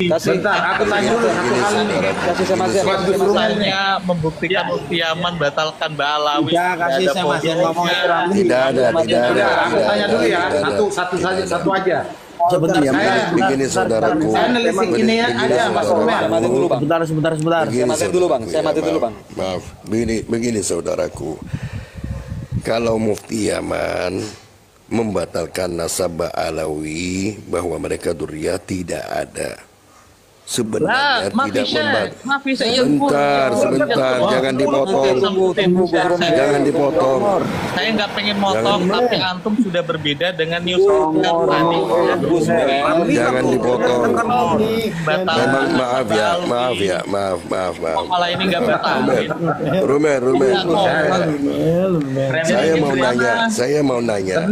Kasih. Bentar, aku tanya dulu satu hal nih. Kasih sama Zen. Misalnya membuktikan Mufti Yaman batalkan Ba'alawi. Ya, kasih sama Zen ngomong itu Ramli. Tidak ada. Aku tanya dulu ya, satu aja. Sebentar, begini saudaraku. Saya nelisik ini aja, Mas Romel. Sebentar. Saya mati dulu, Bang. Saya mati dulu, Bang. Maaf, begini saudaraku. Kalau Mufti Yaman membatalkan nasab Ba'alawi bahwa mereka duriyah, tidak ada. Sebenarnya tidak membatalkan. Sebentar, jangan dipotong. Jangan dipotong. Saya nggak pengen motong, tapi antum sudah berbeda dengan news tadi. Jangan dipotong. Batal. Memang maaf ya. Malah ini nggak batal. Rumer. Saya mau nanya.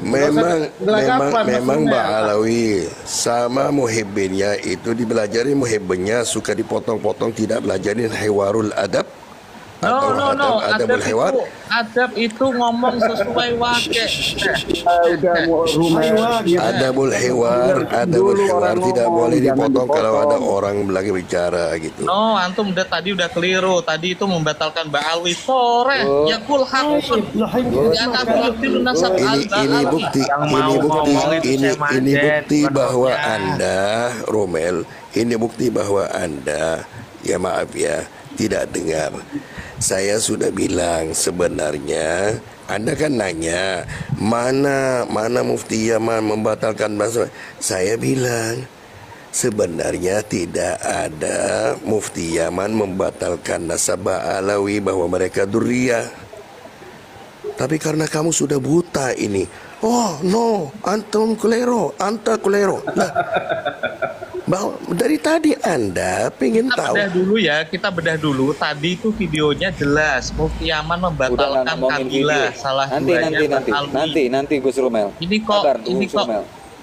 Memang Ba'alawi sama muhibbinnya itu dipelajari, muhibbinnya suka dipotong-potong, tidak belajarin hewarul adab. No. Adab itu ngomong sesuai wake. Adabul hewar tidak boleh dipotong kalau ada orang lagi bicara gitu. No, antum tadi udah keliru. Tadi itu membatalkan Ba'alawi sore. Ya kul hakun. Ini bukti bahwa Anda, Romel, ini bukti bahwa Anda, ya maaf ya, tidak dengar. Saya sudah bilang sebenarnya Anda kan nanya mana Mufti Yaman membatalkan bahasa. Saya bilang sebenarnya tidak ada Mufti Yaman membatalkan nasab Ba'alawi bahwa mereka duriyah. Tapi karena kamu sudah buta ini. Oh no, anta kulero. Nah, bahwa dari tadi Anda pengen tahu. Kita bedah dulu. Tadi itu videonya jelas. Mufti Yaman membatalkan kabilah. Salah Nanti Gus Romel. Ini kok.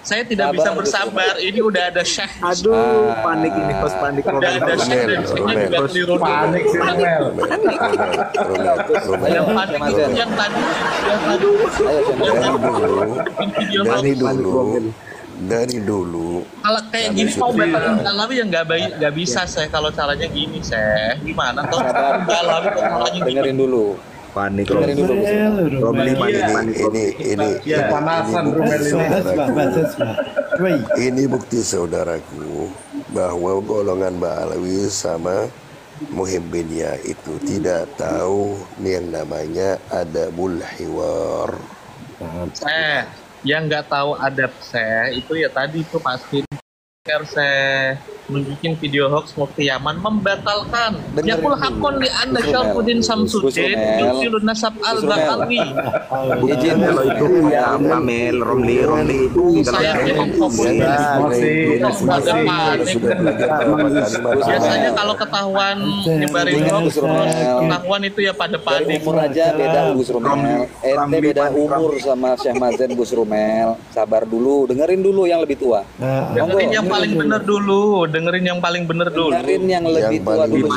Saya tidak bisa bersabar. Ini udah ada Syekh. Aduh, panik ini kos panik. Udah ada Syekh dan Syekh juga keliru. Panik sih Romel. Yang panik itu yang tadi. Dari dulu. Kalau kayak gini mau batalkan Ba'alawi yang nggak bisa saya. Kalau caranya gini saya. Gimana toh? Ba'alawi kok caranya dengerin dulu. Panik. Dengerin dulu. Ini bukti saudaraku bahwa golongan Ba'alawi sama muhibbinnya itu tidak tahu yang namanya adabul hiwar. Yang nggak tahu adab saya itu ya tadi itu pasti saya nunjukin video hoax Mufti Yaman membatalkan. Yakul hakun li Anda Syarfuddin Samsuddin yusilun nasab al-Ba'alawi. Izin kalau itu ya Amel Romli saya biasanya kalau ketahuan nyebarin hoax ketahuan itu ya pada panik. Umur aja beda Gus Romel. Ente beda umur sama Syekh Mazen Gus Romel. Sabar dulu, dengerin dulu yang lebih tua. Dengerin yang paling benar dulu. Dengerin yang paling benar dulu. Dengerin yang lebih tua dulu.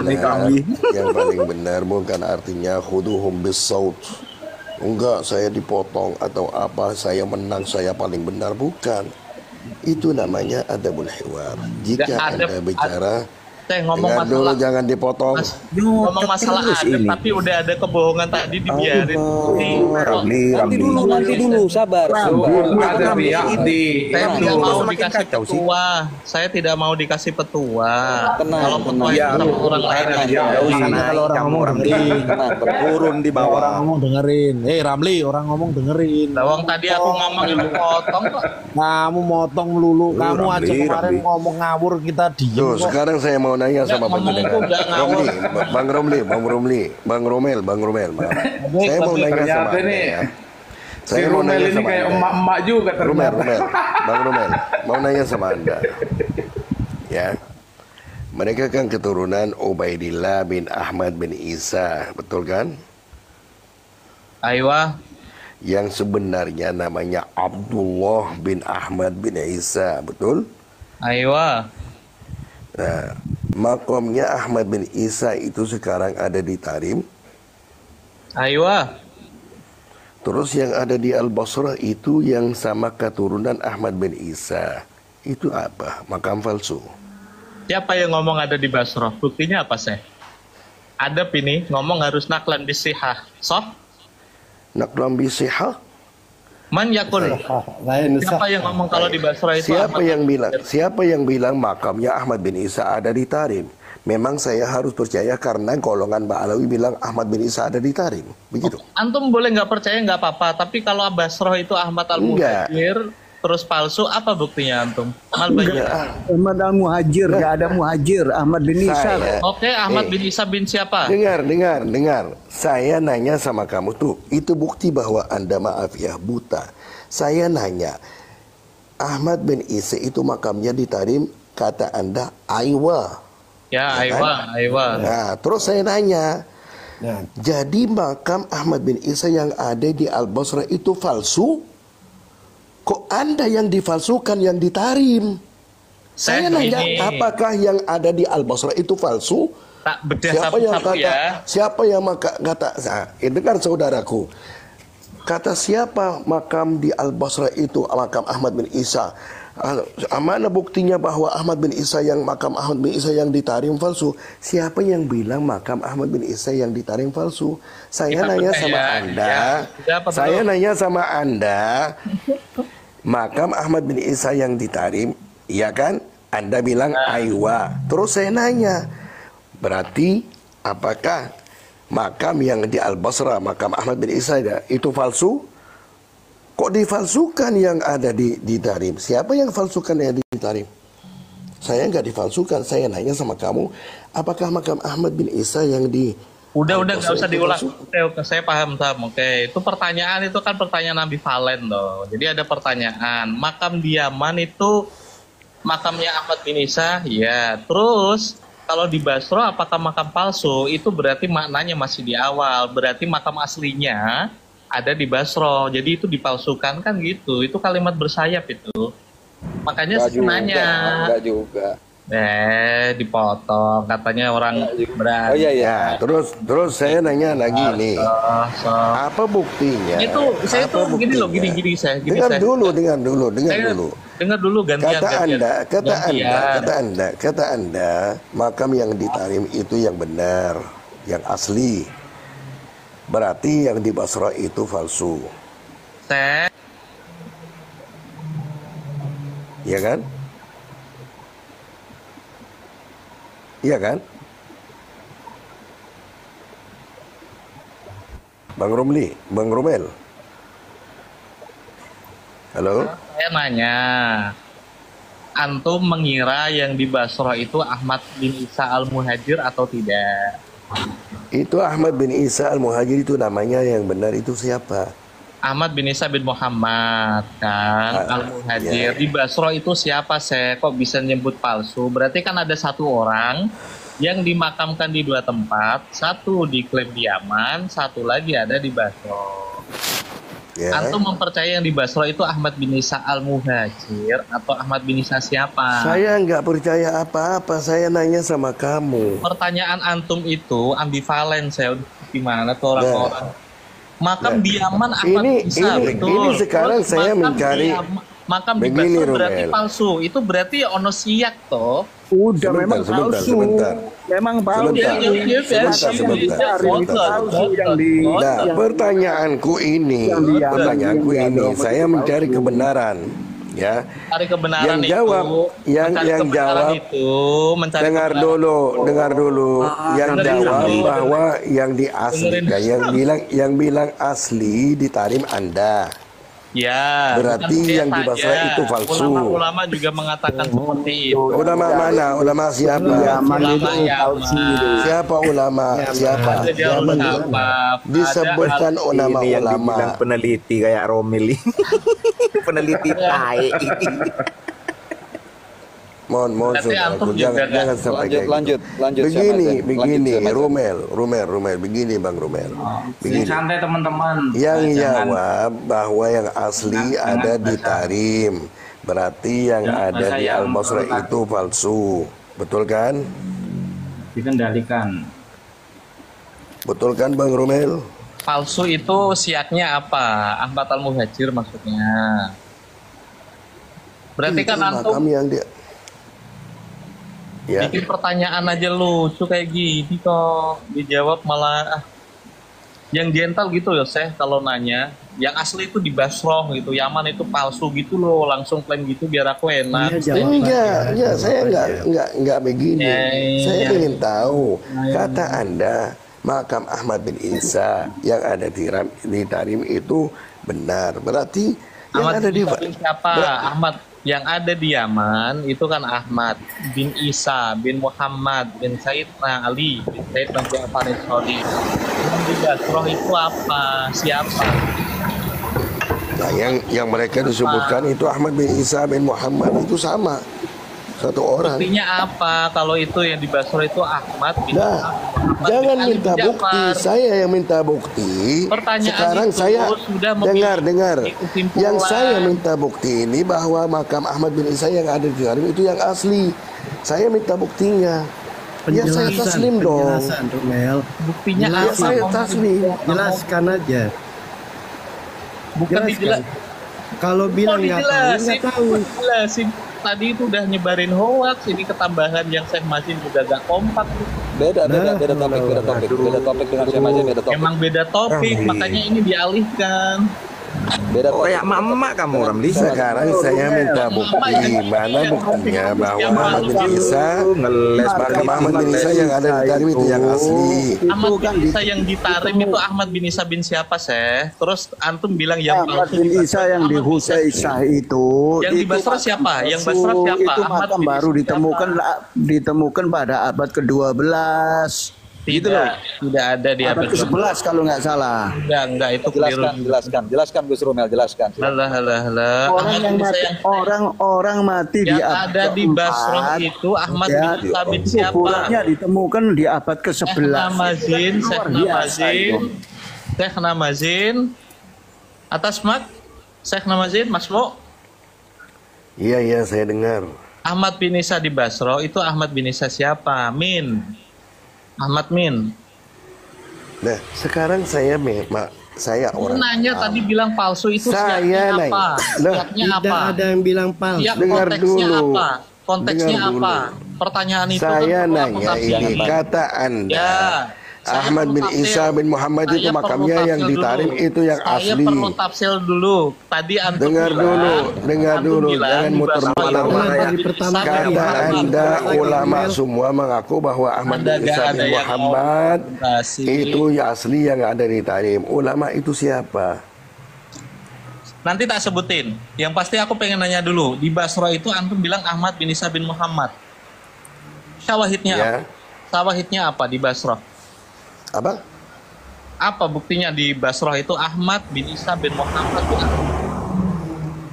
Yang paling benar bukan artinya khuduhum bis-saut. Enggak, saya dipotong atau apa, saya menang, saya paling benar, bukan. Itu namanya adabul hiwar. Jika Anda bicara ngomong masalah dulu, jangan dipotong. Ngomong masalah adab, tapi udah ada kebohongan tadi dibiarin. Nanti dulu, sabar. Saya tidak mau dikasih petua. Kalau petua itu sama orang lain aja. Kalau orang ngomong dengerin, turun di bawah. Orang ngomong dengerin. Ramli, orang ngomong dengerin. Lawang tadi aku ngomong yang potong kok. Kamu motong melulu. Kamu aja kemarin ngomong ngawur, kita diem. Sekarang saya mau nanya sama pendengar. Bang Romel, maaf. Saya mau nanya sama Anda ya. Saya mau nanya sama kayak emak-emak juga ternyata. Bang Romel, mau nanya sama Anda. Ya. Mereka kan keturunan Ubaidillah bin Ahmad bin Isa, betul kan? Aywa. Yang sebenarnya namanya Abdullah bin Ahmad bin Isa, betul? Aywa. Nah, makomnya Ahmad bin Isa itu sekarang ada di Tarim. Aywa. Terus yang ada di Al-Basrah itu yang sama keturunan Ahmad bin Isa. Itu apa? Makam palsu. Siapa yang ngomong ada di Basroh? Buktinya apa, Seh? Ada ini ngomong harus naklan bisihah. Soh? Naklam bisihah. Man yakul. Siapa yang ngomong kalau di Basroh itu Siapa yang bilang makamnya Ahmad bin Isa ada di Tarim? Memang saya harus percaya karena golongan Ba'alawi bilang Ahmad bin Isa ada di Tarim. Begitu. Antum boleh nggak percaya nggak apa-apa, tapi kalau Basroh itu Ahmad Al-Muhajir terus palsu, apa buktinya antum? Ahmad Al-Muhajir, nggak ada Muhajir, Ahmad bin Isa. Oke, Ahmad bin Isa bin siapa? Dengar. Saya nanya sama kamu tuh, itu bukti bahwa Anda maaf ya buta. Saya nanya, Ahmad bin Isa itu makamnya di Tarim, kata Anda Aywa. Ya, Aywa. Nah, terus saya nanya, jadi makam Ahmad bin Isa yang ada di Al-Basrah itu palsu? Kok Anda yang difalsukan yang di Tarim? Saya nanya, apakah yang ada di Al-Basrah itu palsu? Tak bedah satu-satu ya. Siapa yang kata, dengar saudaraku, kata siapa makam di Al-Basrah itu makam Ahmad bin Isa? Mana buktinya bahwa Ahmad bin Isa makam Ahmad bin Isa yang di Tarim palsu? Siapa yang bilang makam Ahmad bin Isa yang di Tarim palsu? Saya nanya sama Anda. Saya nanya sama Anda. Makam Ahmad bin Isa yang di Tarim, iya kan? Anda bilang Aywa. Terus saya nanya, berarti apakah makam yang di Al-Basrah, makam Ahmad bin Isa itu palsu? Kok difalsukan yang ada di Tarim? Siapa yang falsukan yang di Tarim? Saya nggak difalsukan. Saya nanya sama kamu, apakah makam Ahmad bin Isa yang di... Udah nggak usah diulang. Oke, saya paham. Oke, itu pertanyaan itu kan pertanyaan ambivalen loh. Jadi ada pertanyaan, makam di Yaman itu makamnya Ahmad bin Isa, ya. Terus kalau di Basro apakah makam palsu? Itu berarti maknanya masih di awal. Berarti makam aslinya ada di Basro, jadi itu dipalsukan kan gitu. Itu kalimat bersayap itu. Makanya saya nanya. Enggak juga. Dipotong katanya orang berani. Oh iya. Ya, terus saya nanya lagi nih. Apa buktinya? Itu saya tuh begini loh, gini saya. Dengar dulu. Dengar dulu gantian. Kata Anda, makam yang di Tarim itu yang benar, yang asli. Berarti yang di Basrah itu palsu. Iya kan? Iya kan? Bang Romel. Halo? Saya nanya, antum mengira yang di Basrah itu Ahmad bin Isa Al-Muhajir atau tidak? Itu Ahmad bin Isa Al-Muhajir itu namanya yang benar itu siapa? Ahmad bin Isa bin Muhammad kan Al-Muhajir. Di Basrah itu siapa, kok bisa nyebut palsu? Berarti kan ada satu orang yang dimakamkan di dua tempat, satu diklaim di Yaman, satu lagi ada di Basrah. Antum mempercaya yang di Basrah itu Ahmad bin Isa Al-Muhajir atau Ahmad bin Isa siapa? Saya nggak percaya apa-apa, saya nanya sama kamu. Pertanyaan antum itu ambivalen, saya gimana tuh orang-orang. Makam di Yaman Ahmad bin Isa, betul. Ini sekarang terus saya mencari makam di Basrah berarti palsu. Itu berarti ono siyak toh. Udah memang palsu. Memang palsu. Nah, pertanyaanku ini, saya mencari kebenaran. Ya, cari kebenaran yang jawab dengar dulu yang jawab bahwa yang di asli yang bilang asli di Tarim Anda. Ya, berarti yang di Basrah itu palsu. Ulama juga mengatakan seperti itu. Ulama mana? Ulama siapa? Siapa ulama? Siapa? Disebutkan ulama-ulama. Peneliti kayak Romil. Peneliti tai. Mohon saudaraku, jangan sampai kayak lanjut. Begini, Romel, begini Bang Romel. Begini. Santai teman-teman. Yang jawab bahwa yang asli ada di Tarim, berarti yang ada di Al-Basrah itu palsu, betul kan? Dikendalikan. Betul kan Bang Romel? Palsu itu siaknya apa? Ahmad Al-Muhajir maksudnya. Berarti kan antum yang dia Ya. Bikin pertanyaan aja lucu kayak gini kok. Dijawab malah yang gentle gitu ya, Syekh, kalau nanya. Yang asli itu di Basroh gitu, Yaman itu palsu gitu loh, langsung klaim gitu biar aku enak. Enggak, saya enggak begini. Saya Iya. ingin tahu kata Anda makam Ahmad bin Isa yang ada di Tarim itu benar. Berarti yang Ahmad ada di bin siapa? Ahmad yang ada di Yaman itu kan Ahmad bin Isa bin Muhammad bin Sayyidina Ali bin Sayyid bin Ja'far As-Shadiq. Yang di Basroh itu apa? Siapa? Nah, yang mereka disebutkan itu Ahmad bin Isa bin Muhammad itu sama satu orang. Buktinya apa? Kalau itu yang di Basroh itu Ahmad bin Nah, Muhammad jangan bin Ali minta bin bukti. Ja'far. Saya yang minta bukti. Pertanyaan Sekarang itu saya sudah memiliki dengar. kesimpulan. Yang saya minta bukti ini bahwa makam Ahmad bin Isa yang ada di Tarim itu yang asli. Saya minta buktinya. Ya saya taslim dong. Penjelasan, Romel. Buktinya Ya apa? saya taslim. Jelaskan aja. Bukan Jelaskan. dijelas. Kalau bilang nggak tahu. Dijelasin. Tadi itu udah nyebarin hoax, ini ketambahan yang Syekh Mazin juga gak kompak. Beda topik dengan Syekh Mazin, beda topik. Emang beda topik, makanya ini dialihkan. Beda Oh topik. ya emak kamu Ramli. Sekarang saya minta bukti. Mana buktinya bahwa Ahmad bin Isa Ngeles makam Ahmad bin Isa yang ada di Tarim itu yang asli. Ahmad bin Isa yang ditarim itu Ahmad bin Isa bin siapa, Syekh? Terus antum bilang yang Ahmad palsu. bin Isa yang di Husaisah itu. Yang di Basrah siapa? Yang Basrah siapa? Itu Ahmad makam bin baru Isa ditemukan pada abad ke-12. Gitu loh. Tidak ada di Abad abad ke-11 kalau nggak salah. Enggak, itu keliru. Jelaskan Gus Romel, jelaskan. Halah. Orang yang mati, orang mati di yang abad ada di Basroh ke-4, itu Ahmad ya, bin Isa bin siapa? kuburannya ditemukan di abad Syekh ke-11. Namazin, Syekh Namazin. Atas mak, Syekh Namazin, Mas Mo. Iya saya dengar. Ahmad bin Isa di Basroh itu Ahmad bin Isa siapa? Ahmad Min. Nah, sekarang saya orang Nanya tadi bilang palsu itu Saya siapnya nanya. apa? Loh, Siapnya Tidak apa? ada yang bilang palsu. Siap Dengar konteksnya dulu. apa? Konteksnya Dengar apa? dulu. Pertanyaan itu Saya kan perlu aku nanya tafsir. ini kata Anda. Ya, saya Ahmad perlu bin tafsir. Isa bin Muhammad itu Saya makamnya perlu yang tafsir di Tarim dulu. itu yang Saya asli. perlu tafsir dulu. Tadi antum Dengar bilang, dulu, bilang jangan di muter-muter. Basroh itu Dari pertama Isa bin kali. Kata Muhammad. Anda ulama semua mengaku bahwa Ahmad Anda bin Isa gak ada bin yang Muhammad argumentasi. itu yang asli yang ada di Tarim. Ulama itu siapa? Nanti tak sebutin. Yang pasti aku pengen nanya dulu. Di Basroh itu antum bilang Ahmad bin Isa bin Muhammad. Syawahidnya Ya. apa? Syawahidnya apa di Basroh? Apa? Apa buktinya di Basroh itu Ahmad bin Isa bin Muhammad?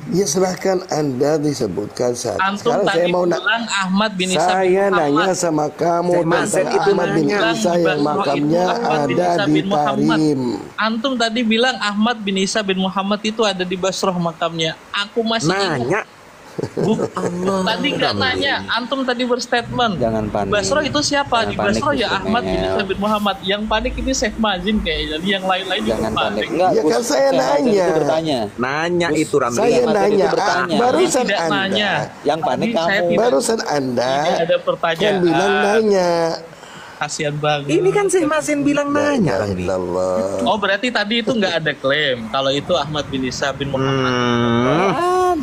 Ya silahkan Anda disebutkan saat. Antum Sekarang tadi saya mau bilang Ahmad bin Isa bin saya Muhammad. nanya sama kamu Saya Mazen tentang itu Ahmad bin nanya. Isa yang makamnya Ahmad bin ada Isa di bin Muhammad. Tarim. Antum tadi bilang Ahmad bin Isa bin Muhammad itu ada di Basroh makamnya. Aku masih Nanya. tadi nggak nanya. Antum tadi berstatement. Jangan panik. Basroh itu siapa? Jangan Di panik, Basroh ya Gus Ahmad bin Romel. Isa bin Muhammad. Yang panik ini Syekh Mazin kayaknya. Jadi yang lain-lain juga Jangan panik. panik. Enggak, Ya Gus, kan saya Syekh Mazin nanya. itu bertanya. Nanya Gus, itu Ramli. Saya Mazin nanya, itu bertanya. barusan Tidak Anda, nanya. Yang panik Tadi saya kamu. tidak- barusan Anda Tidak ada kan pertanyaan. bilang nanya. Kasihan banget. Ini kan Syekh Mazin bilang nanya Ramli. Allah. Oh berarti tadi itu nggak ada klaim kalau itu Ahmad bin Isa bin Muhammad.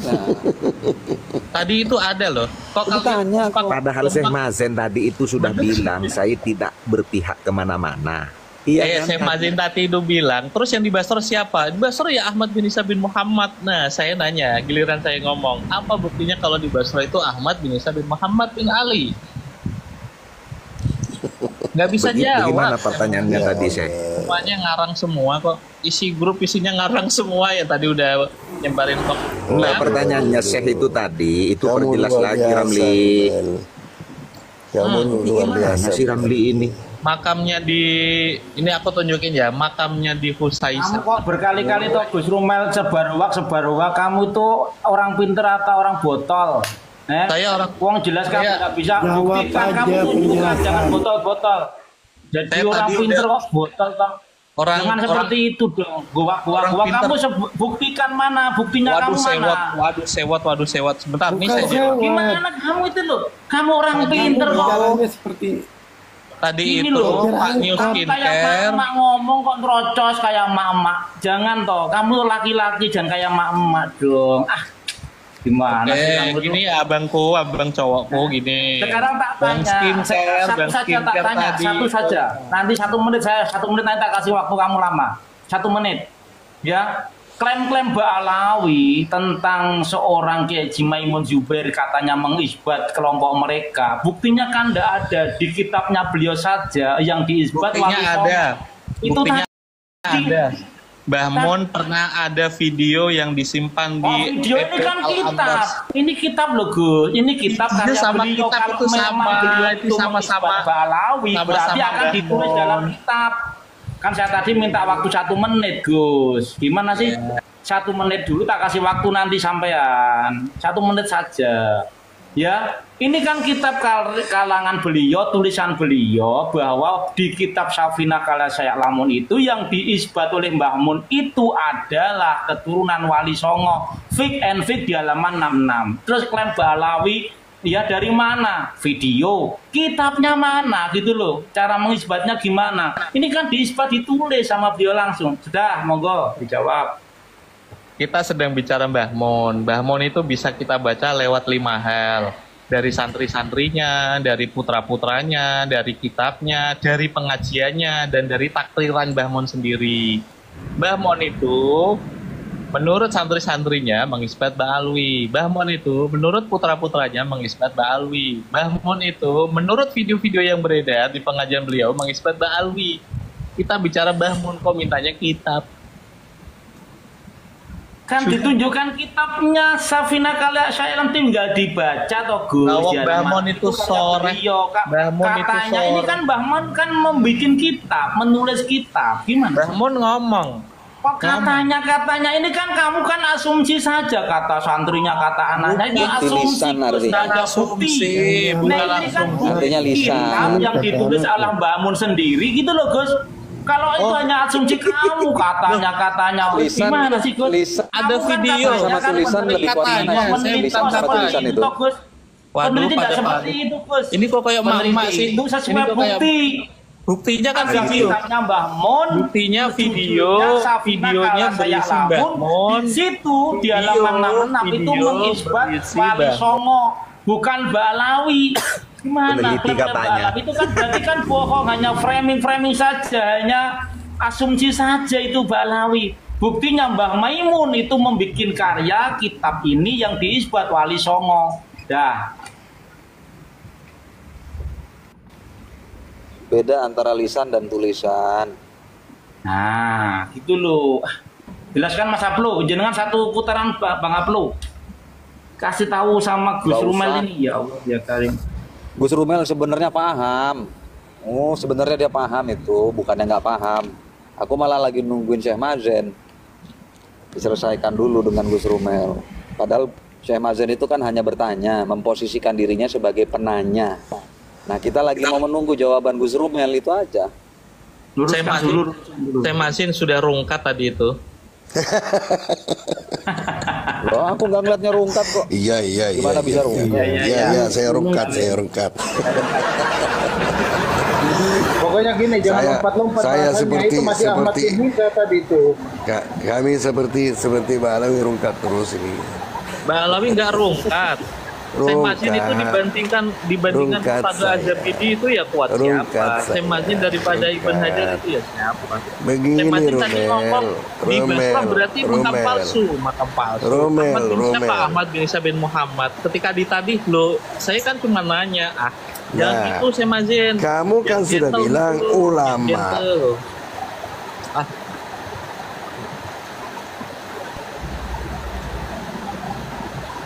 Tadi itu ada loh. Kok Ditanya kok. Padahal Syekh Mazin tadi itu sudah bilang saya tidak berpihak kemana-mana. Iya Syekh Mazin tadi itu bilang. Terus yang di Basroh siapa? Di Basroh ya Ahmad bin Isa bin Muhammad. Nah saya nanya, giliran saya ngomong, apa buktinya kalau di Basroh itu Ahmad bin Isa bin Muhammad bin Ali? Nggak bisa Bagaimana jawab. pertanyaannya tadi Syekh? Semuanya ngarang semua kok. Isi grup isinya ngarang semua ya tadi udah nyebarin kok. Enggak, pertanyaannya Syekh itu tadi itu Kamu perjelas luar lagi biasa, Ramli. Mel. Kamu luar biasa. Mana si Ramli ini? Makamnya di ini aku tunjukin ya, makamnya di Kamu Husaisah. kok berkali-kali toh Gus Rumel sebar-wak kamu tuh orang pinter atau orang botol? Saya orang Uang jelas kamu Saya- nggak bisa Jawab buktikan, aja kamu tunjukkan, penjelasan. jangan botol-botol. Jadi Saya orang tadi pinter udah- kok botol toh. Jangan seperti itu dong. Gua kamu buktikan mana? Buktinya kamu mana? Waduh sewot. Sebentar, nih saya jawab. Gimana kamu itu loh? Kamu orang pinter kok. Seperti Tadi Ini itu loh, Pak New kamu kayak Skincare. emak ngomong kok terocos kayak emak-emak. Jangan toh, kamu laki-laki jangan kayak emak-emak dong. Gimana Oke, sih kamu gini abang cowokku gini. Sekarang tak Bang tanya, Skincare, satu Bang saja tak Skincare tanya, tadi. satu saja. Nanti 1 menit nanti tak kasih waktu kamu lama. 1 menit. Ya, klaim-klaim Mbak Alawi tentang seorang Kiai Haji Maimun Zubair katanya mengisbat kelompok mereka. Buktinya kan tidak ada di kitabnya beliau saja yang diisbat. Buktinya ada. Itu Buktinya tadi. ada. Mbah Mon pernah ada video yang disimpan di Video ini kan kitab. Ini kitab loh Gus. Ini kitab Itu karya sama beliau. kitab Kalau itu memang sama. beliau Itu sama-sama. mengisbat Balawi, Sama-sama berarti akan Mbah ditulis Mon. dalam kitab. Kan saya tadi minta waktu 1 menit Gus. Gimana sih? 1 menit dulu tak kasih waktu nanti sampean. 1 menit saja. Ya, ini kan kitab kalangan beliau, tulisan beliau bahwa di kitab Safina Kala Sayak Lamun itu yang diisbat oleh Mbah Mun itu adalah keturunan Wali Songo. Fik and fik di halaman 66. Terus klaim Balawi ya dari mana? Video. Kitabnya mana gitu loh. Cara mengisbatnya gimana? Ini kan diisbat ditulis sama beliau langsung. Sudah, monggo dijawab. Kita sedang bicara Mbah Mon. Mbah Mon itu bisa kita baca lewat 5 hal. Dari santri-santrinya, dari putra-putranya, dari kitabnya, dari pengajiannya, dan dari takliran Mbah Mon sendiri. Mbah Mon itu menurut santri-santrinya mengisbat Ba'alwi. Mbah Mon itu menurut putra-putranya mengisbat Ba'alwi. Mbah Mon itu menurut video-video yang beredar di pengajian beliau mengisbat Ba'alwi. Kita bicara Mbah Mon kok mintanya kitab. Kan ditunjukkan kitabnya Safina Kala Sayak tinggal dibaca toh Gus. Kalau Ya, Mbah Mon memang itu karya sore. beliau, Mbah Mon itu katanya ini sore. kan Mbah Mon kan membuat kitab, menulis kitab. Gimana? Mbah Mon ngomong. Kok katanya ini kan kamu kan asumsi saja kata santrinya kata anaknya itu Bukti asumsi lisan Gus, artinya. nggak ada Asumsi, bukti. bukan Nah, ini kan asumsi. Artinya lisan. kitab yang ditulis oleh Mbah Mun sendiri gitu loh Gus. Kalau itu hanya asumsi kamu katanya Lisan, gimana sih Gus? lisan. Ada Kamu kan video katanya sama kan tulisan meneliti lebih kuat mana? katanya, saya meneliti minta sama sama tulisan itu. Gus. Waduh, Peneliti tidak pada seperti itu Gus. Ini kok kayak Meneliti mama sih. itu Ini sesuai kok kayak bukti. buktinya kan Ada video. kitabnya Mbah Mon, Buktinya video, Safina videonya Kala Sayak berisi Mbah Lamun. Mon. Di situ di halaman 66 itu Video mengisbat berisi Wali Mbah Songo, bukan Balawi. Gimana? Peneliti Klaim katanya. Balawi itu kan berarti kan bohong, hanya framing saja, hanya asumsi saja itu Balawi. Buktinya Mbah Maimun itu membuat karya kitab ini yang diisbat Wali Songo. Dah. Beda antara lisan dan tulisan. Nah, gitu loh. Jelaskan Mas Aplo, jenengan satu putaran Bang Aplo. Kasih tahu sama Gus Nggak Rumel usah. ini ya Allah ya Karim. Gus Rumel sebenarnya paham. Oh, sebenarnya dia paham itu, bukannya nggak paham. Aku malah lagi nungguin Syekh Mazen. Diselesaikan dulu dengan Gus Rumel. Padahal Syekh Mazen itu kan hanya bertanya, memposisikan dirinya sebagai penanya. Nah, kita lagi mau menunggu jawaban Gus Rumel itu aja. Saya Masin sudah rungkat tadi itu. Loh, aku nggak ngeliatnya rungkat kok. Iya. Gimana bisa rungkat? Iya, saya rungkat. Pokoknya gini, jangan Saya- lompat-lompat. saya bahasanya. seperti- itu masih Ahmad seperti- Ibnu tadi itu. Kami seperti Mbak Alawi rungkat terus ini. Mbak Alawi nggak rungkat. Saya Masin itu Rungkat. dibandingkan Rungkat pada saya. Azabidi itu ya kuat Rungkat siapa? saya. Saya Masin daripada Ibn Rungkat. Hajar itu ya siapa? Begini, Saya Masin tadi ngomong di Romel, Basra berarti makam Romel. palsu, makam palsu. Romel, Ahmad bin siapa? Romel. Ahmad bin Isa bin Muhammad. Ketika ditagih lo, saya kan cuma nanya, yang Nah, itu saya Mazin. kamu kan Yang sudah gentle bilang dulu, ulama. yang gentle.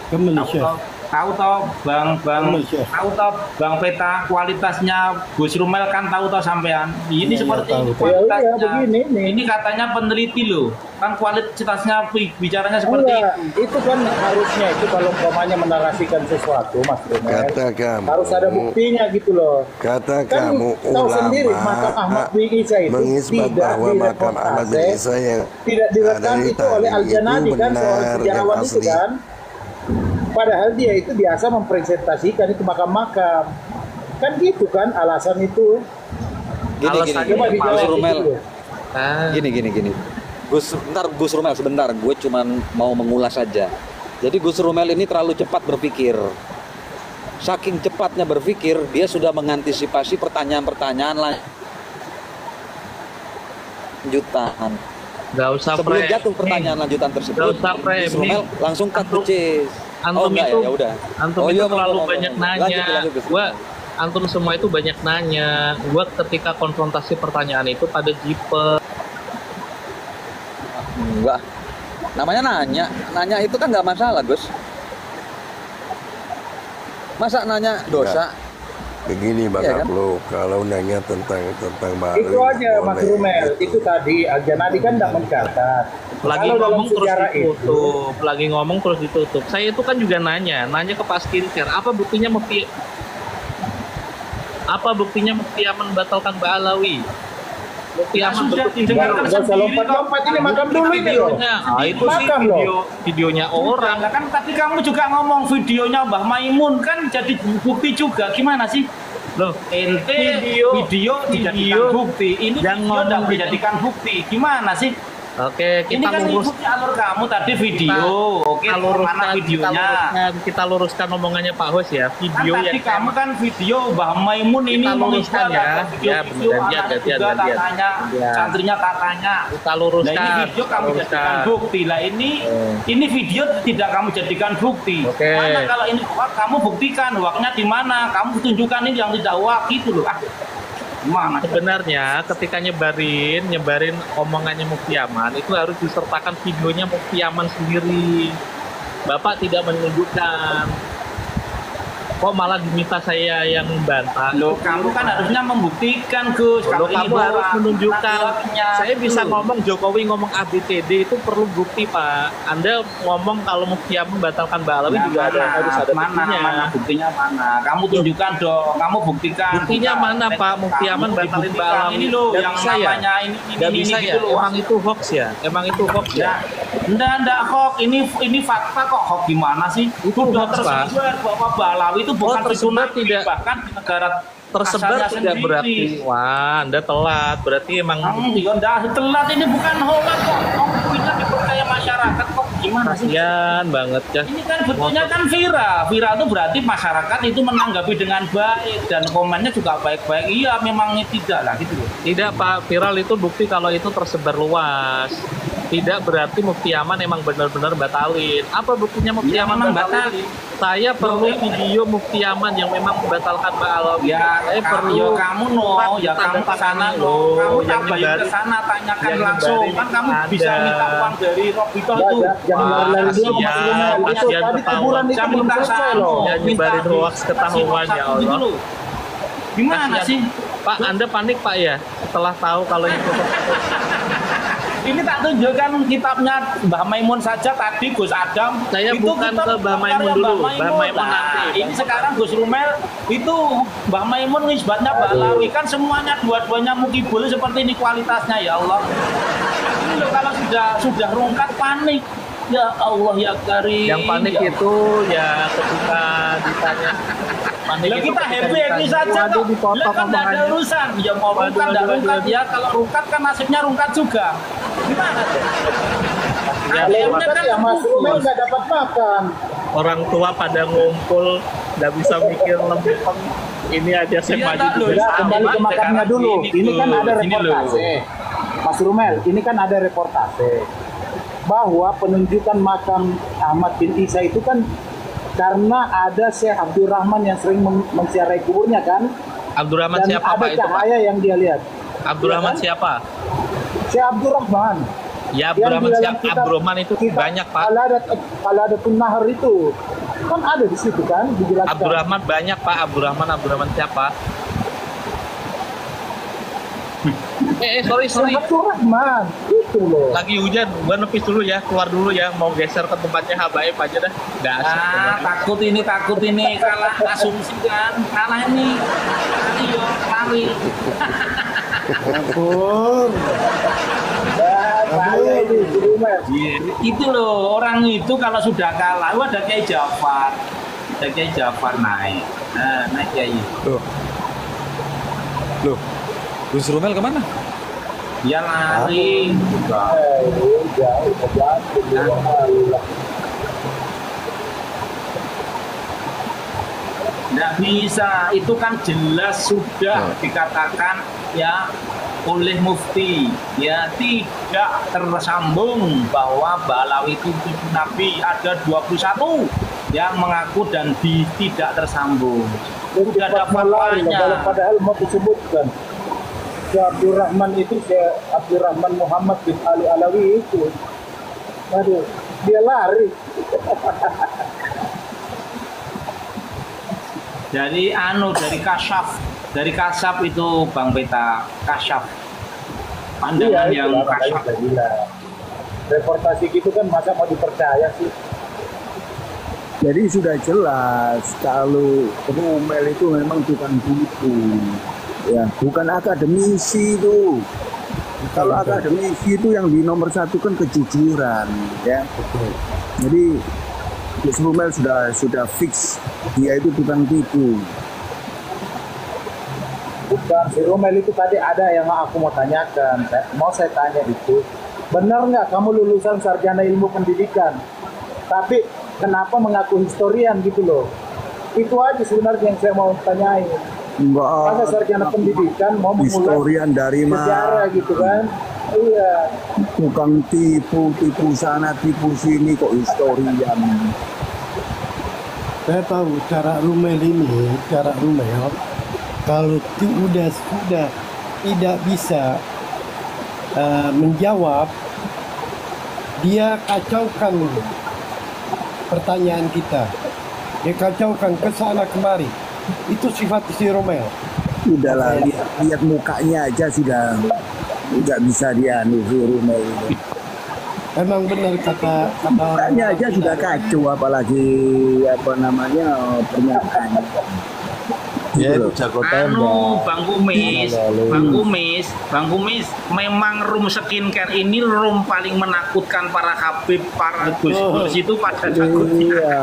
Kembali Syekh. tahu toh Bang Peta kualitasnya Gus Rumel kan tahu toh sampean. Ini seperti ini kualitasnya. Ini katanya peneliti loh. Kan kualitasnya bicaranya seperti itu kan harusnya itu kalau umpamanya menarasikan sesuatu Mas Rumel. Kata kamu. Harus ada buktinya gitu loh. Kata Kan kamu tahu sendiri makam Ahmad bin Isa itu mengisbat tidak bahwa makam Ahmad bin Isa yang tidak direkam ada di itu oleh Tarim Al-Janadi itu kan benar, seorang yang sejarawan itu asli. kan. Padahal dia itu biasa mempresentasikan itu makam-makam. Kan gitu kan alasan itu. Gini, Coba dijawab Gus Rumel. gitu. Gini. Gus Rumel sebentar, gue cuman mau mengulas saja. Jadi Gus Rumel ini terlalu cepat berpikir. Saking cepatnya berpikir, dia sudah mengantisipasi pertanyaan-pertanyaan lanjutan. Gak usah Sebelum jatuh pertanyaan lanjutan tersebut, Gak usah Gus Rumel langsung cut to chase. Antum enggak itu, ya udah. antum itu terlalu banyak nanya. Lanjut, Antum semua itu banyak nanya. Gua ketika konfrontasi pertanyaan itu pada jipe. Enggak. Namanya nanya. Nanya itu kan nggak masalah, Gus. Masa nanya dosa? Begini Bang Iya kan? Ablo, kalau nanya tentang Ba'alawi Itu aja Mas boleh. Rumel, itu tadi Al-Janadi kan tidak mencatat. Lagi Kalau dalam ngomong terus sejarah ditutup, lagi ngomong terus ditutup. Saya itu kan juga nanya ke Pak Skincare, apa buktinya Mufti Yaman membatalkan Ba'alawi? Mufti Yaman sudah berbukti didengarkan Nggak usah lompat-lompat, ini makam dulu ini loh. itu sih Makam loh. videonya orang. Lah kan tadi kamu juga ngomong videonya Mbah Maimun kan jadi bukti juga. Gimana sih? Loh, ente video dijadikan bukti. Ini yang video ngomong tidak dijadikan bukti. Gimana sih? Oke, Ini kita kan lurus. ikuti alur kamu tadi video. Oke, Kita mana luruskan, videonya? kita luruskan omongannya Pak Hos ya. Kan Video tadi yang kamu kan video Mbah Maimun ini Kita luruskan ya. Ya, video gantian, anak gantian, juga tak gantian. tanya, Ya. santrinya tak tanya. kita Nah luruskan. ini video kamu jadikan bukti lah ini video tidak kamu jadikan bukti. Oke. Mana kalau ini hoak kamu buktikan hoaknya di mana? Kamu tunjukkan ini yang tidak hoak gitu loh. Gimana? Sebenarnya ketika nyebarin omongannya Mufti Yaman itu harus disertakan videonya Mufti Yaman sendiri. Bapak tidak menunjukkan. Kok malah diminta saya yang membantah? Loh, kamu kan harusnya membuktikan Gus. Loh, Kalau ini kamu harus hoak, menunjukkan. hoaknya. Saya bisa Tuh. ngomong Jokowi ngomong ABCD itu perlu bukti Pak. Anda ngomong kalau Mufti Yaman membatalkan Ba'alawi Nah, juga harus ada buktinya. mana buktinya mana? Kamu tunjukkan dong, kamu buktikan. Buktinya Bukan. mana Pak Mufti Yaman Kamu batalin dibuktikan. Ba'alawi? Ini loh Nggak yang bisa ya? namanya ini Gak bisa gitu ya? loh. Emang itu hoax ya? Emang itu hoax ya? Enggak hoax. Ini fakta kok. Hoax gimana sih? Itu Sudah hoax, Pak. tersebar bahwa Ba'alawi itu bukan tersebar Nabi, tidak. bahkan di negara Tersebar asalnya tidak sendiri. berarti wah Anda telat, berarti emang Ya udah telat, ini bukan hoax kok. Kamu bisa dipercaya masyarakat kok. Gimana sih? kasihan banget ya. Ini kan bentuknya kan viral. Viral itu berarti masyarakat itu menanggapi dengan baik dan komennya juga baik-baik. Iya, memang tidak lah gitu loh. Tidak Pak, viral itu bukti kalau itu tersebar luas. Tidak berarti Mufti Yaman emang benar-benar batalin. Apa buktinya Mufti Iya, Yaman memang batalin? Saya perlu video Mufti Yaman yang memang membatalkan Ba'alawi. Ya, Saya perlu kamu ya kamu ke sana kamu tabayun ke sana tanyakan yang langsung. nyebarin Kan kamu Anda. bisa minta uang dari Robito itu. Jangan lari-lari dulu Mas kasihan, Rumel. Itu kasihan tadi ketahuan. kuburan itu Saya belum minta selesai satu. loh. Ya, nyebarin hoax ketahuan, ya Allah. Gitu loh. Gimana Kasihan. sih? Pak, Anda panik Pak ya? Setelah tahu kalau itu Ini tak tunjukkan kitabnya Mbah Maimun saja tadi Gus Adam. Saya itu bukan kitab ke Mbah Maimun karya dulu. Mbah Mbah Maimun Nah, nanti. ini sekarang Gus Rumel itu Mbah Maimun nisbatnya Ba'alawi kan semuanya dua-duanya mukibul seperti ini kualitasnya ya Allah. Ini loh kalau sudah rungkat panik. Ya Allah ya Karim. yang panik ya itu ya ketika ditanya panik Lah itu kita ketika happy saja waduh, kok. dipotong Lah kan nggak ada omongannya. urusan. Ya mau Waduh, rungkat nggak waduh, rungkat waduh. ya. Kalau rungkat kan nasibnya rungkat juga. Gimana tuh? Ya, Kalau Akhirnya kan ya Mas Rumel nggak dapat makan. orang tua pada ngumpul nggak bisa mikir lempeng ini aja saya Iya, maju tak, juga loh. Udah, sama. kembali ke makamnya dulu. Ini kan ada Ini loh. reportase. Mas Rumel, ini kan ada reportase bahwa penunjukan makam Ahmad bin Isa itu kan karena ada Syekh Abdurrahman yang sering menziarahi kuburnya kan, Abdurrahman dan siapa ada Pak itu Pak? cahaya yang dia lihat. Abdurrahman Iya kan? siapa? Syekh Abdurrahman. Ya Yang Abdurrahman di dalam siapa? Abdurrahman itu banyak Pak. Qaladatun Nahar itu Kan ada di situ kan dijelaskan. Abdurrahman banyak Pak, Abdurrahman siapa? Sorry. Abdurrahman, itu loh. Lagi hujan, gua nepis dulu ya, keluar dulu ya, mau geser ke tempatnya Habaib aja dah. Nggak asik. Takut ini kalah asumsi kan, kalah ini. Ayo, lari. Ampun. Saya ini di rumah. Itu loh, orang itu kalau sudah kalah, ada Kiai Jafar. Ada Kiai Jafar naik. Nah, naik Kiai. Loh, Gus Rumel kemana? Dia lari. Nggak bisa, itu kan jelas sudah dikatakan ya oleh Mufti, ya tidak tersambung bahwa Balawi itu cucu Nabi. Ada 21 yang mengaku dan tidak tersambung. Sudah ada fatwanya. Padahal mau disebutkan si Abdurrahman itu, si Abdurrahman Muhammad bin Ali Alawi itu, aduh, dia lari. Dari dari kasyaf itu Bang Peta, kasyaf pandangan Iya, yang kasyaf. Reportasi gitu kan masa mau dipercaya sih. Jadi sudah jelas kalau Rumel itu memang tukang tipu, ya bukan akademisi itu. Kalau akademisi itu yang di nomor satu kan kejujuran, ya. Jadi Gus Rumel sudah fix dia itu tukang tipu. Bukan, si Rumel itu tadi ada yang aku mau tanyakan, saya tanya itu, benar nggak kamu lulusan sarjana ilmu pendidikan, tapi kenapa mengaku historian gitu loh? Itu aja sebenarnya yang saya mau tanyain. Masa sarjana pendidikan mau mengulas historian dari sejarah mana? gitu kan? Iya. Tukang tipu sana tipu sini kok historian. Saya tahu cara Rumel kalau sudah tidak bisa menjawab, dia kacaukan pertanyaan kita, dia kacaukan ke sana kemari. Itu sifat si Rumel. Udahlah, lihat mukanya aja sudah nggak bisa dia nuduh Rumel ini. Emang benar kata mukanya aja sudah kacau, apalagi pernyataan. Ya itu jago tembak. Bang Kumis, memang room skincare ini room paling menakutkan para Habib, para Gus itu pada takutnya.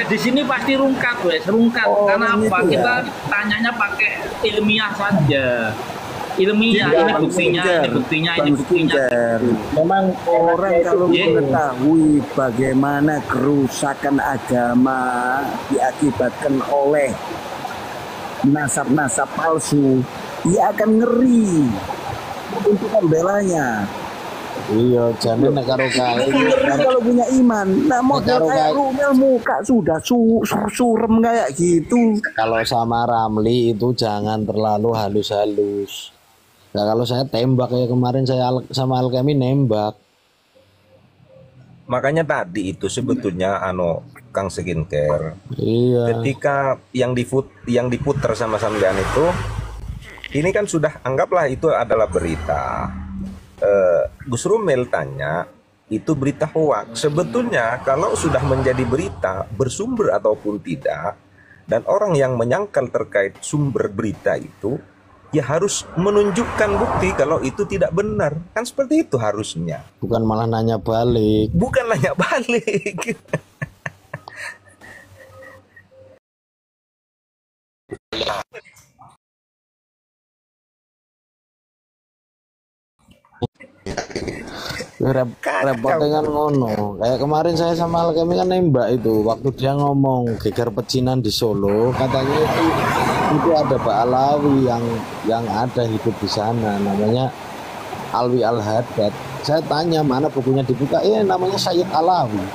Di sini pasti rungkat. Karena apa? Kita tanyanya pakai ilmiah saja. Ilmiah, ini buktinya. Memang orang kalau mengetahui bagaimana kerusakan agama diakibatkan oleh nasab-nasab palsu, dia akan ngeri untuk membelanya. Iya, jangan nak karo kalau punya iman. Nah, model kayak Rumel muka sudah surem kayak gitu. Kalau sama Ramli itu jangan terlalu halus-halus. Nah, kalau saya tembak ya kemarin saya sama Alkemi nembak. Makanya tadi itu sebetulnya Kang Skincare. Iya. Ketika yang diputar sama sampean itu, ini kan sudah anggaplah itu adalah berita. Gus Rumel tanya, itu berita hoax. Sebetulnya kalau sudah menjadi berita bersumber ataupun tidak, dan orang yang menyangkal terkait sumber berita itu, ya harus menunjukkan bukti kalau itu tidak benar. Kan seperti itu harusnya. Bukan malah nanya balik. Repotnya kan ngono. Kayak kemarin saya sama Alkemi kan nembak itu waktu dia ngomong geger pecinan di Solo, katanya itu ada Pak Alawi yang ada hidup di sana, namanya Alwi Al-Haddad. Saya tanya mana bukunya dibuka, namanya Sayyid Alawi.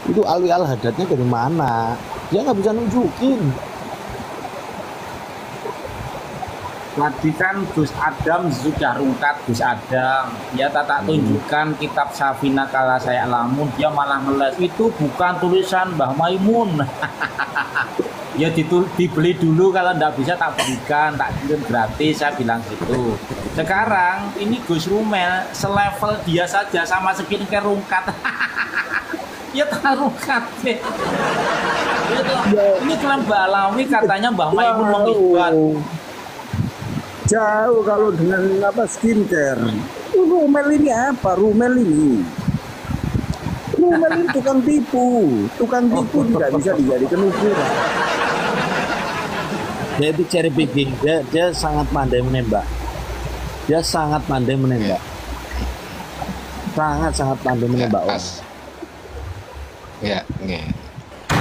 Itu Alwi Al-Haddadnya dari mana? Dia nggak bisa nunjukin. Tadi kan Gus Adam sudah rungkat Gus Adam. Ya tak tunjukkan kitab Safina Kala Saya Lamun, dia malah ngeles. Itu bukan tulisan Mbah Maimun. Ya dibeli dulu, kalau nggak bisa tak berikan, tak kirim gratis, saya bilang gitu. Sekarang ini Gus Rumel selevel dia saja sama skincare rungkat. Ya tak rungkat deh. Ini klaim Mbak Alawi katanya Mbah Maimun mengisbat. Jauh kalau dengan apa skincare. Rumel ini apa? Rumel ini tukang tipu. Tukang tipu tidak bisa dijadikan ukuran. Dia itu cherry picking. Dia sangat pandai menembak. Sangat pandai menembak orang. Ya,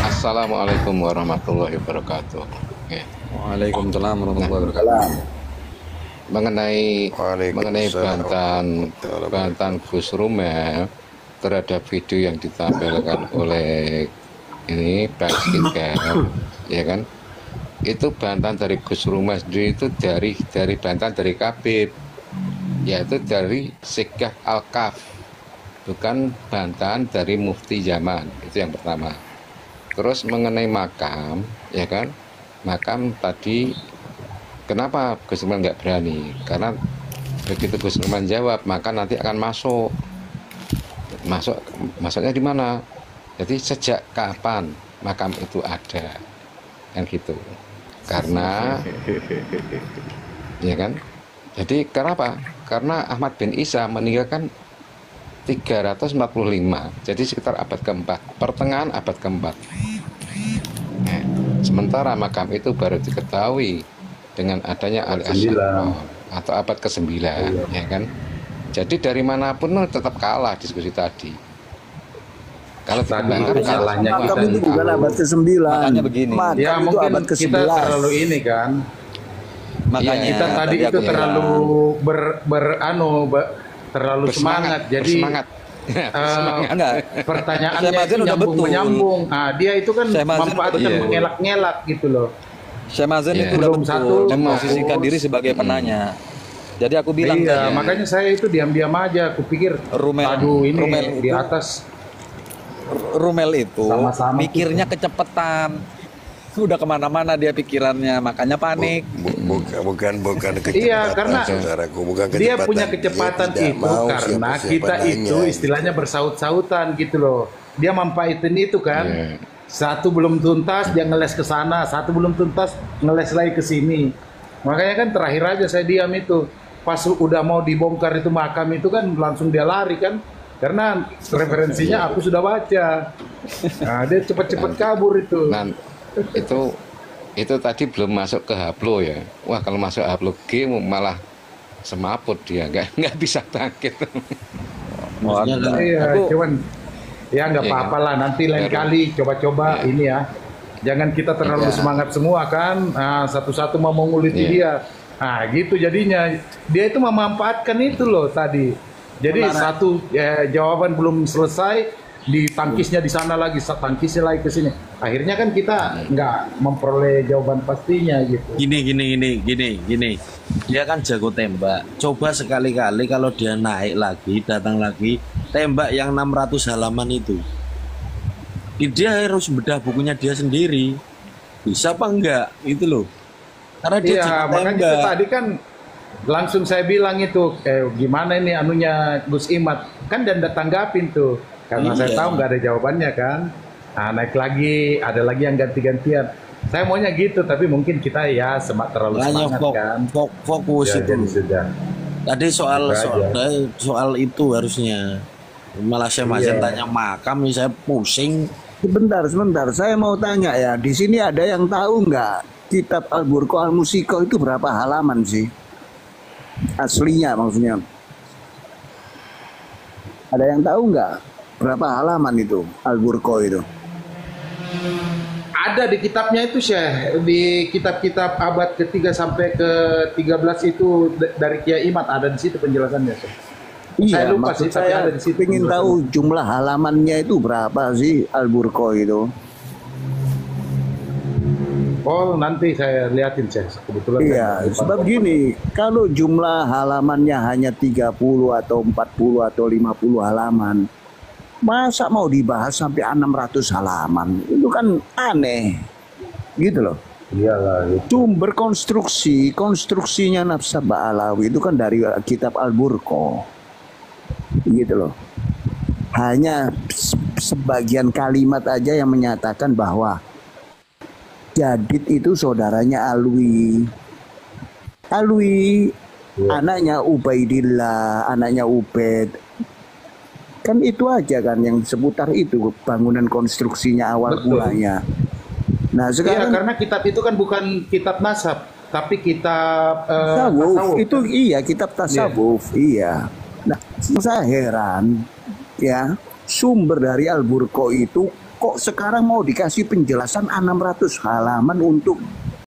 Assalamualaikum warahmatullahi wabarakatuh. Waalaikumsalam warahmatullahi wabarakatuh. Mengenai bantahan Gus Rumel terhadap video yang ditampilkan oleh ini Pak Skincare, ya kan? Itu bantahan dari Gus Rumel sendiri, itu dari bantahan dari Kabib, yaitu dari Sikah Al-Kaf, bukan bantahan dari Mufti Zaman. Itu yang pertama. Terus mengenai makam, ya kan? Makam tadi, kenapa Gus Rumel nggak berani? Karena begitu Gus Rumel jawab, maka nanti akan masuknya di mana? Jadi sejak kapan makam itu ada, kan gitu? Karena, ya kan? Jadi kenapa? Karena Ahmad bin Isa meninggalkan 345, jadi sekitar abad keempat, pertengahan abad keempat. Nah, sementara makam itu baru diketahui dengan adanya Al-Asr atau abad ke-9, ya kan? Jadi dari manapun tetap kalah diskusi tadi. Kalau dibangkar salahnya makam itu bukan abad ke-9. Makanya begini. Makam ya itu mungkin abad ke-11. kita terlalu ini kan. Makanya kita tadi itu terlalu terlalu semangat. Jadi pertanyaannya itu nyambung. Nah, dia itu kan memanfaatkan mengelak-ngelak gitu loh. Syekh Mazen itu belum satu memposisikan diri sebagai penanya. Jadi aku bilang makanya saya itu diam-diam aja. Aku pikir aduh ini Rumel di atas. Rumel itu mikirnya kecepatan. Udah kemana-mana dia pikirannya, makanya panik. Bukan kecepatan. Iya, karena saudaraku, bukan kecepatan. Dia punya kecepatan itu karena kita itu istilahnya bersaut-sautan gitu loh. Dia manfaatin itu kan. Satu belum tuntas dia ngeles ke sana, satu belum tuntas ngeles lagi ke sini. Makanya kan terakhir aja saya diam itu. Pas udah mau dibongkar itu makam itu kan langsung dia lari kan. Karena referensinya aku sudah baca. Nah, dia cepat-cepat kabur itu. Nah, itu tadi belum masuk ke Haplo ya. Wah, kalau masuk Haplo G malah semaput dia, nggak bisa bangkit. Iya, cuman ya nggak apa-apa lah, nanti lain kali coba-coba ini ya. Jangan kita terlalu semangat semua kan. Nah, satu-satu mau menguliti dia. Nah, gitu jadinya. Dia itu memanfaatkan itu loh tadi. Jadi satu jawaban belum selesai, ditangkisnya di sana lagi, tangkisnya lagi ke sini. Akhirnya kan kita nggak memperoleh jawaban pastinya gitu. Gini. Dia kan jago tembak. Coba sekali-kali kalau dia naik lagi, datang lagi, tembak yang 600 halaman itu. Dia harus bedah bukunya dia sendiri. Bisa apa enggak? Itu loh. Karena dia makanya itu tadi kan langsung saya bilang itu, gimana ini anunya Gus Imad. Kan dan tanggapin tuh. Karena saya tahu nggak ada jawabannya kan. Nah, naik lagi, ada lagi yang ganti-gantian. Saya maunya gitu, tapi mungkin kita terlalu semangat kan. Fokus itu. Tadi soal itu harusnya. Malah saya masih tanya makam, saya pusing. Sebentar. Saya mau tanya ya. Di sini ada yang tahu nggak kitab Al-Burqa Al-Musiqa itu berapa halaman sih? Aslinya maksudnya. Ada yang tahu nggak berapa halaman itu Al-Burqa itu? Ada di kitabnya itu Syekh, di kitab-kitab abad ke-3 sampai ke-13 itu dari Kiai Imad ada di situ penjelasannya Syekh. Iya, saya lupa sih, tapi ada di situ. Pengen tahu jumlah halamannya itu berapa sih Al-Burqa itu? Pol, nanti saya liatin saya kebetulan. Iya, sebab gini, kalau jumlah halamannya hanya 30 atau 40 atau 50 halaman, masa mau dibahas sampai 600 halaman? Itu kan aneh. Gitu loh. Iyalah. Sumber konstruksinya Nafsa Ba'alawi itu kan dari kitab Al-Burqa. Gitu loh. Hanya sebagian kalimat aja yang menyatakan bahwa Jadid itu saudaranya Alwi. Alwi anaknya Ubaidillah, anaknya Ubaid. Kan itu aja kan yang seputar itu bangunan konstruksinya awal mulanya. Nah sekarang karena kitab itu kan bukan kitab nasab, tapi kitab tasawuf. Itu iya kitab tasawuf, iya. Nah saya heran ya, sumber dari Al-Burqa itu kok sekarang mau dikasih penjelasan 600 halaman untuk